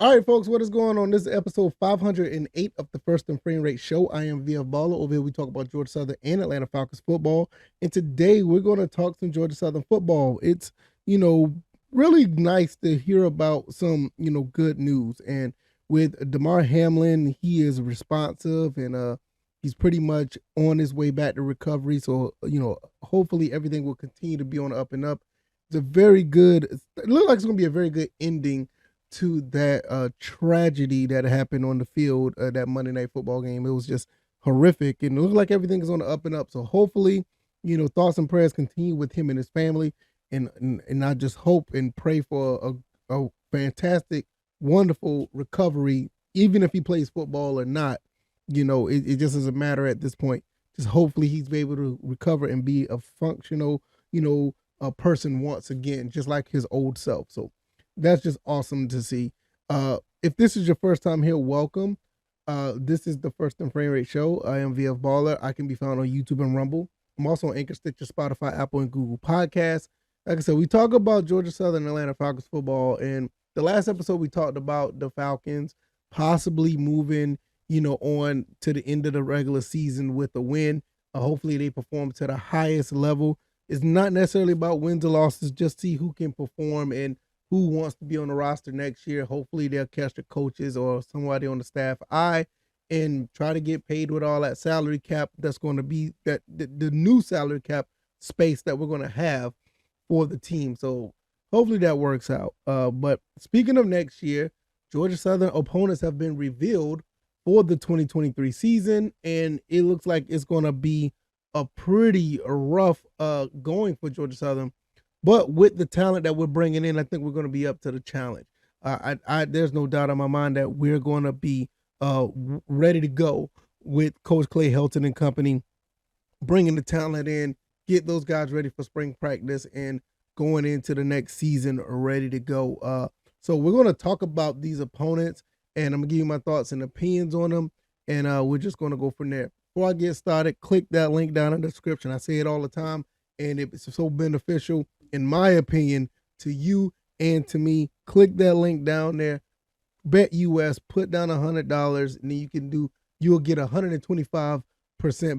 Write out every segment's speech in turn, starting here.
All right, folks, what is going on? This is episode 508 of the First and Frame Rate Show. I am VF Baller. Over here, we talk about Georgia Southern and Atlanta Falcons football. And today, we're going to talk some Georgia Southern football. It's, you know, really nice to hear about some, good news. And with Damar Hamlin, he is responsive and he's pretty much on his way back to recovery. So, hopefully everything will continue to be on the up and up. It's a very good, it looks like it's going to be a very good ending to that tragedy that happened on the field, that Monday Night Football game. It was just horrific, and it looked like everything is on the up and up. So hopefully, thoughts and prayers continue with him and his family, and I just hope and pray for a fantastic, wonderful recovery, even if he plays football or not. It just doesn't matter at this point. Just hopefully he's able to recover and be a functional, a person once again, just like his old self. So that's just awesome to see. If this is your first time here, welcome. This is the First and Frame Rate Show. I am VF Baller. I can be found on YouTube and Rumble. I'm also on Anchor, Stitcher, Spotify, Apple, and Google Podcasts. Like I said, we talk about Georgia Southern and Atlanta Falcons football. And the last episode, we talked about the Falcons possibly moving, on to the end of the regular season with a win. Hopefully, they perform to the highest level. It's not necessarily about wins or losses, just see who can perform and who wants to be on the roster next year. Hopefully they'll catch the coaches or somebody on the staff eye and try to get paid with all that salary cap that's going to be that the new salary cap space that we're going to have for the team. So hopefully that works out. But speaking of next year, Georgia Southern opponents have been revealed for the 2023 season, and it looks like it's going to be a pretty rough going for Georgia Southern. But with the talent that we're bringing in, I think we're going to be up to the challenge. There's no doubt in my mind that we're going to be ready to go with Coach Clay Helton and company, bringing the talent in, get those guys ready for spring practice, and going into the next season ready to go. So we're going to talk about these opponents, and I'm going to give you my thoughts and opinions on them, and we're just going to go from there. Before I get started, click that link down in the description. I say it all the time, and it's so beneficial, in my opinion, to you and to me. Click that link down there. Bet US, put down $100, and then you'll get 125%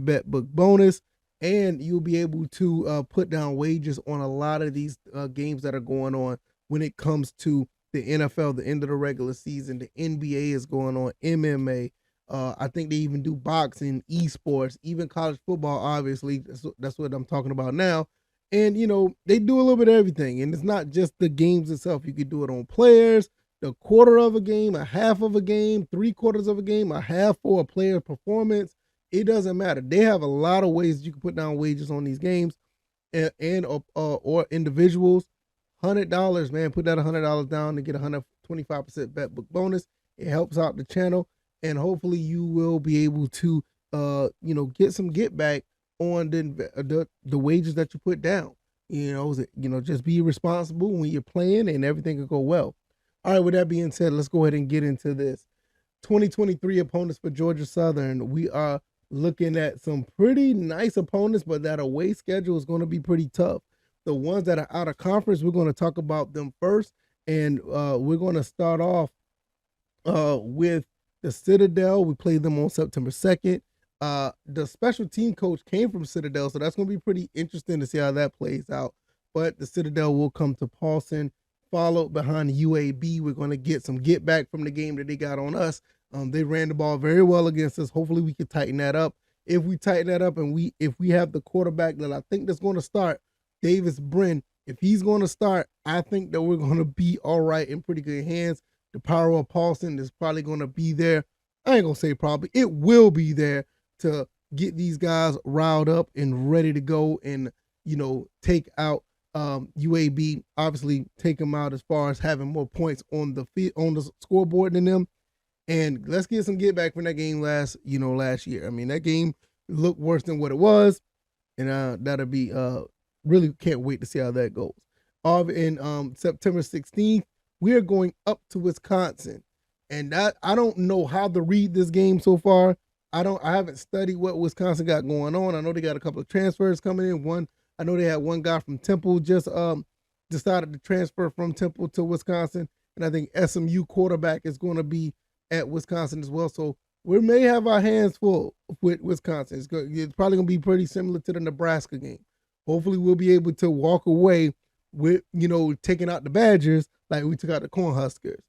bet book bonus, and you'll be able to put down wages on a lot of these games that are going on when it comes to the NFL, the end of the regular season. The NBA is going on, MMA. I think they even do boxing, esports, even college football, obviously. That's what I'm talking about now. And, they do a little bit of everything. And it's not just the games itself. You could do it on players, the quarter of a game, a half of a game, 3/4 of a game, a half for a player performance. It doesn't matter. They have a lot of ways you can put down wages on these games or individuals. $100, man. Put that $100 down to get 125% bet book bonus. It helps out the channel. And hopefully you will be able to, get some get back on the wages that you put down. Just be responsible when you're playing, and everything will go well. All right, with that being said, let's go ahead and get into this. 2023 opponents for Georgia Southern. We are looking at some pretty nice opponents, but that away schedule is going to be pretty tough. The ones that are out of conference, we're going to talk about them first, and we're going to start off with the Citadel. We played them on September 2nd. The special team coach came from Citadel, so that's going to be pretty interesting to see how that plays out. But the Citadel will come to Paulson, followed behind UAB. We're going to get some get back from the game that they got on us. They ran the ball very well against us. Hopefully we can tighten that up. If we tighten that up and if we have the quarterback that I think that's going to start, Davis Brin, if he's going to start, I think that we're going to be all right, in pretty good hands. The power of Paulson is probably going to be there. I ain't going to say probably. It will be there to get these guys riled up and ready to go and, take out UAB. Obviously, take them out as far as having more points on the scoreboard than them. And let's get some get back from that game last year. I mean, that game looked worse than what it was. And that'll be really can't wait to see how that goes. In September 16th, we are going up to Wisconsin. And that I don't know how to read this game so far. I haven't studied what Wisconsin got going on. I know they got a couple of transfers coming in. I know they had one guy from Temple just decided to transfer from Temple to Wisconsin. and I think SMU quarterback is going to be at Wisconsin as well. So we may have our hands full with Wisconsin. It's probably going to be pretty similar to the Nebraska game. Hopefully, we'll be able to walk away with taking out the Badgers like we took out the Cornhuskers.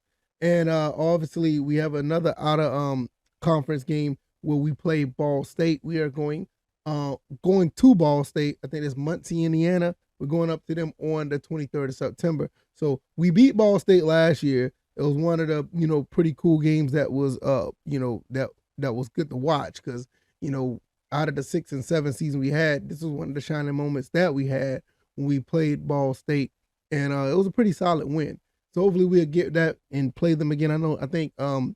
And obviously, we have another out of conference game where we play Ball State. We are going to Ball State. I think it's Muncie, Indiana. We're going up to them on the 23rd of September. So we beat Ball State last year. It was one of the pretty cool games that was that was good to watch because out of the 6 and 7 season we had, this was one of the shining moments that we had when we played Ball State, and it was a pretty solid win. So hopefully we'll get that and play them again. I think the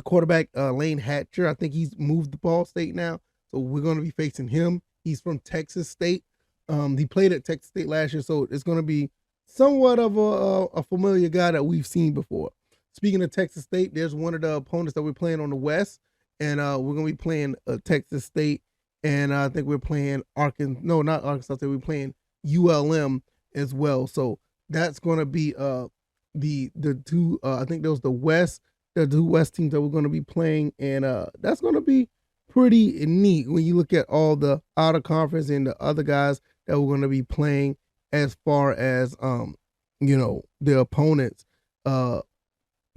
quarterback Lane Hatcher, I think he's moved to Ball State now, so we're going to be facing him. He's from Texas State. He played at Texas State last year, so it's going to be somewhat of a familiar guy that we've seen before. Speaking of Texas State, there's one of the opponents that we're playing on the West, and we're going to be playing Texas State, and I think we're playing Arkansas. No, not Arkansas State. We're playing ULM as well. So that's going to be the two. I think those the two West teams that we're going to be playing, and that's going to be pretty neat when you look at all the out of conference and the other guys that we're going to be playing as far as the opponents. Out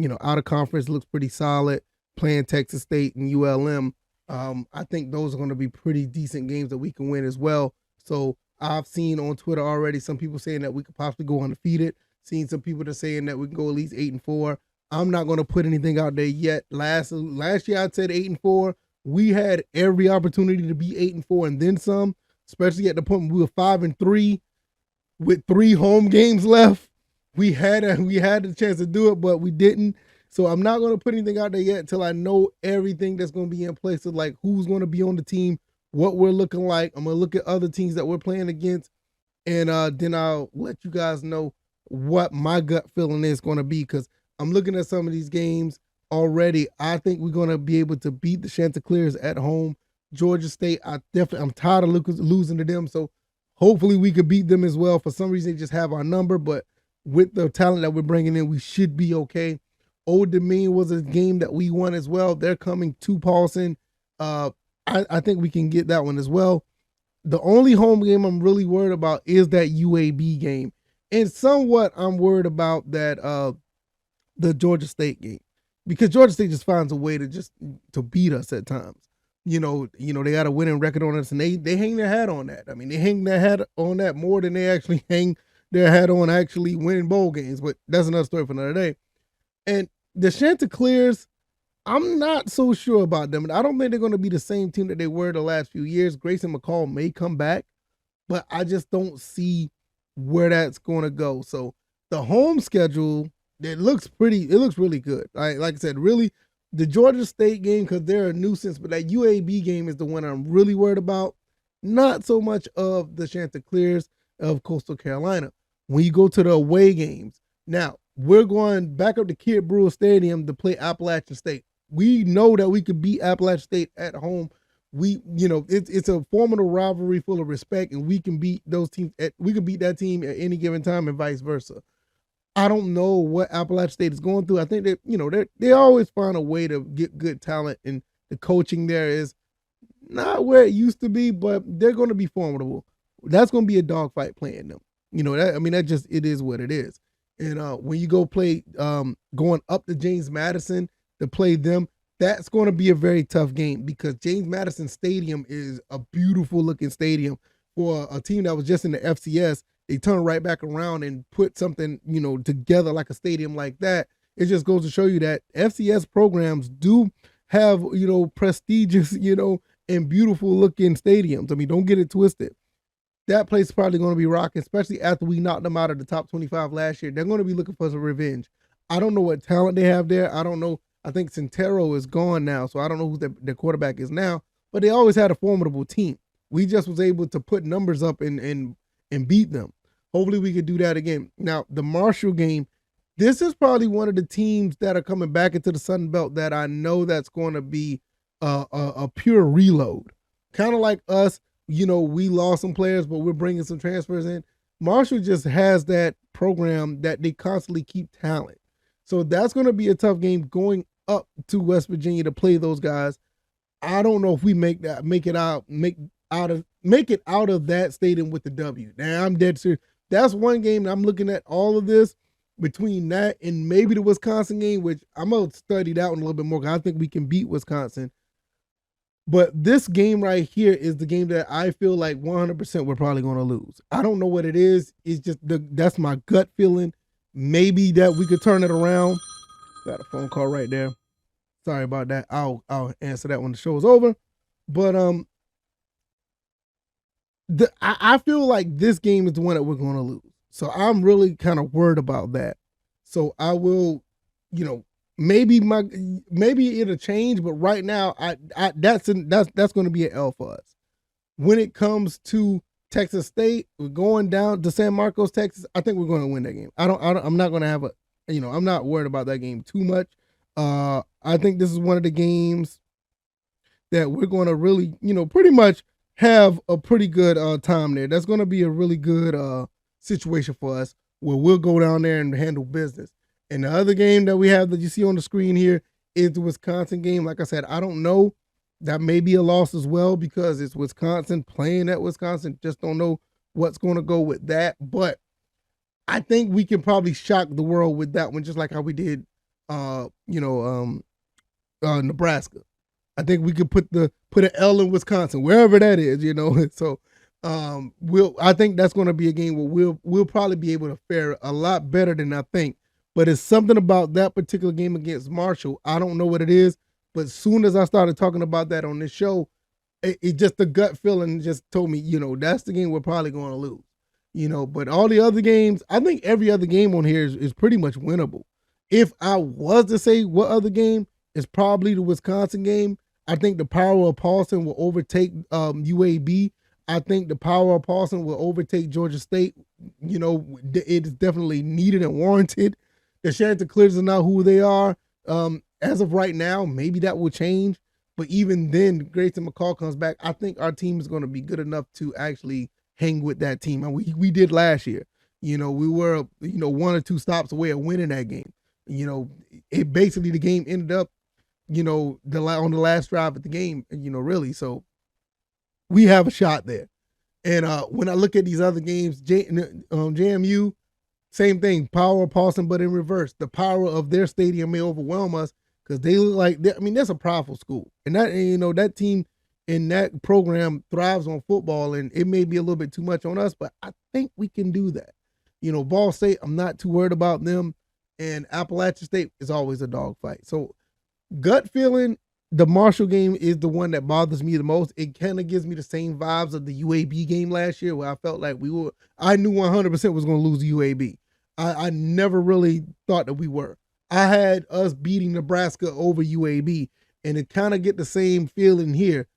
of conference looks pretty solid. Playing Texas State and ULM, I think those are going to be pretty decent games that we can win as well. So I've seen on Twitter already some people saying that we could possibly go undefeated. Seen some people that are saying that we can go at least 8-4. I'm not going to put anything out there yet. Last year I said 8-4. We had every opportunity to be 8-4 and then some, especially at the point we were 5-3 with 3 home games left. We had the chance to do it, but we didn't. So I'm not going to put anything out there yet until I know everything that's going to be in place. So like who's going to be on the team, what we're looking like. I'm going to look at other teams that we're playing against, and then I'll let you guys know what my gut feeling is going to be, because I'm looking at some of these games already. I think we're going to be able to beat the Chanticleers at home. Georgia State, I'm tired of losing to them, so hopefully we could beat them as well. For some reason, they just have our number, but with the talent that we're bringing in, we should be okay. Old Dominion was a game that we won as well. They're coming to Paulson. I think we can get that one as well. The only home game I'm really worried about is that UAB game. And somewhat I'm worried about that the Georgia State game, because Georgia State just finds a way to beat us at times. They got a winning record on us, and they hang their hat on that. I mean, they hang their hat on that more than they actually hang their hat on actually winning bowl games, but that's another story for another day. And the Chanticleers, I'm not so sure about them. I don't think they're going to be the same team that they were the last few years. Grayson McCall may come back, but I just don't see where that's going to go. So the home schedule, it looks really good. Like I said, really, the Georgia State game, because they're a nuisance, but that UAB game is the one I'm really worried about. Not so much of the Chanticleers of Coastal Carolina. When you go to the away games, now we're going back up to Kid Brewer Stadium to play Appalachian State. We know that we could beat Appalachian State at home. It's a formidable rivalry full of respect, and we can beat those teams. We can beat that team at any given time, and vice versa. I don't know what Appalachian State is going through. I think that they always find a way to get good talent, and the coaching there is not where it used to be, but they're going to be formidable. That's going to be a dogfight playing them. It is what it is. And when you go play, going up to James Madison to play them, that's going to be a very tough game, because James Madison Stadium is a beautiful looking stadium for a team that was just in the FCS. They turn right back around and put something, together like a stadium like that. It just goes to show you that FCS programs do have, prestigious, and beautiful looking stadiums. I mean, don't get it twisted. That place is probably going to be rocking, especially after we knocked them out of the top 25 last year. They're going to be looking for some revenge. I don't know what talent they have there. I don't know. I think Centero is gone now, so I don't know who their quarterback is now. But they always had a formidable team. We just was able to put numbers up and beat them. Hopefully we could do that again. Now, the Marshall game, this is probably one of the teams that are coming back into the Sunbelt that I know that's going to be a pure reload. Kind of like us. We lost some players, but we're bringing some transfers in. Marshall just has that program that they constantly keep talent. So that's going to be a tough game going up to West Virginia to play those guys. I don't know if we make it out of that stadium with the W. Now I'm dead serious. That's one game that I'm looking at all of this between that and maybe the Wisconsin game, which I'm gonna study that one a little bit more because I think we can beat Wisconsin. But this game right here is the game that I feel like 100% we're probably going to lose. I don't know what it is. It's just that's my gut feeling. Maybe that we could turn it around. Got a phone call right there. Sorry about that. I'll answer that when the show is over. But I feel like this game is the one that we're going to lose. So I'm really kind of worried about that. So I will, maybe it'll change, but right now that's going to be an L for us. When it comes to Texas State, we're going down to San Marcos, Texas. I think we're going to win that game. I'm not going to have I'm not worried about that game too much. I think this is one of the games that we're going to really, pretty much have a pretty good time there. That's going to be a really good situation for us where we'll go down there and handle business. And the other game that we have that you see on the screen here is the Wisconsin game. Like I said, I don't know. That may be a loss as well because it's Wisconsin playing at Wisconsin. Just don't know what's going to go with that. But I think we can probably shock the world with that one, just like how we did, Nebraska. I think we could put an L in Wisconsin, wherever that is, So I think that's going to be a game where we'll probably be able to fare a lot better than I think. But it's something about that particular game against Marshall. I don't know what it is, but as soon as I started talking about that on this show, it just the gut feeling just told me, that's the game we're probably going to lose. But all the other games, I think every other game on here is pretty much winnable. If I was to say what other game, it's probably the Wisconsin game. I think the power of Paulson will overtake UAB. I think the power of Paulson will overtake Georgia State. It is definitely needed and warranted. The Chanticleers are not who they are. As of right now, maybe that will change. But even then, Grayson McCall comes back. I think our team is going to be good enough to actually hang with that team. And we did last year. We were, 1 or 2 stops away of winning that game. It basically the game ended up, on the last drive of the game, really. So we have a shot there. And when I look at these other games, JMU, same thing, power of Paulson, but in reverse. The power of their stadium may overwhelm us because they look like, that's a powerful school. And that team in that program thrives on football, and it may be a little bit too much on us, but I think we can do that. Ball State, I'm not too worried about them. And Appalachian State is always a dogfight. So gut feeling, the Marshall game is the one that bothers me the most. It kind of gives me the same vibes of the UAB game last year where I felt like I knew 100% was going to lose UAB. I never really thought that we were. I had us beating Nebraska over UAB, and it kind of get the same feeling here.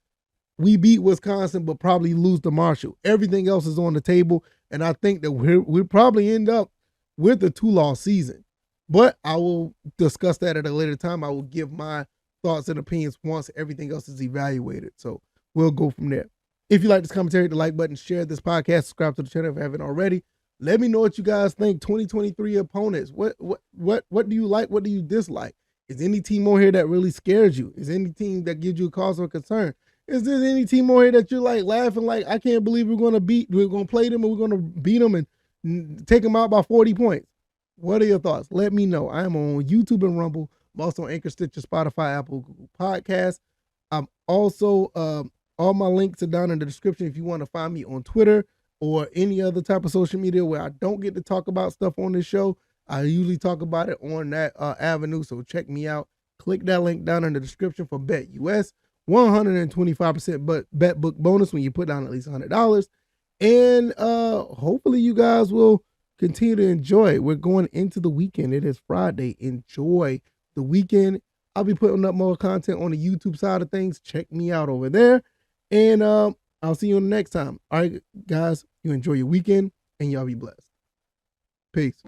We beat Wisconsin, but probably lose to Marshall. Everything else is on the table, and I think that we'll probably end up with a 2-loss season. But I will discuss that at a later time. I will give my thoughts and opinions once everything else is evaluated. So we'll go from there. If you like this commentary, hit the like button, share this podcast, subscribe to the channel if you haven't already. Let me know what you guys think. 2023 opponents. What do you like? What do you dislike? Is any team on here that really scares you? Is any team that gives you a cause for concern? Is there any team on here that you're like laughing like, I can't believe we're going to play them and we're going to beat them and take them out by 40 points? What are your thoughts? Let me know. I am on YouTube and Rumble. I'm also on Anchor, Stitcher, Spotify, Apple, Google Podcasts. I'm also, all my links are down in the description if you want to find me on Twitter or any other type of social media where I don't get to talk about stuff on this show. I usually talk about it on that avenue, so check me out. Click that link down in the description for BetUS. 125% bet book bonus when you put down at least $100. And hopefully you guys will continue to enjoy it. We're going into the weekend. It is Friday. Enjoy the weekend. I'll be putting up more content on the YouTube side of things. Check me out over there. And I'll see you on the next time. All right, guys, you enjoy your weekend and y'all be blessed. Peace.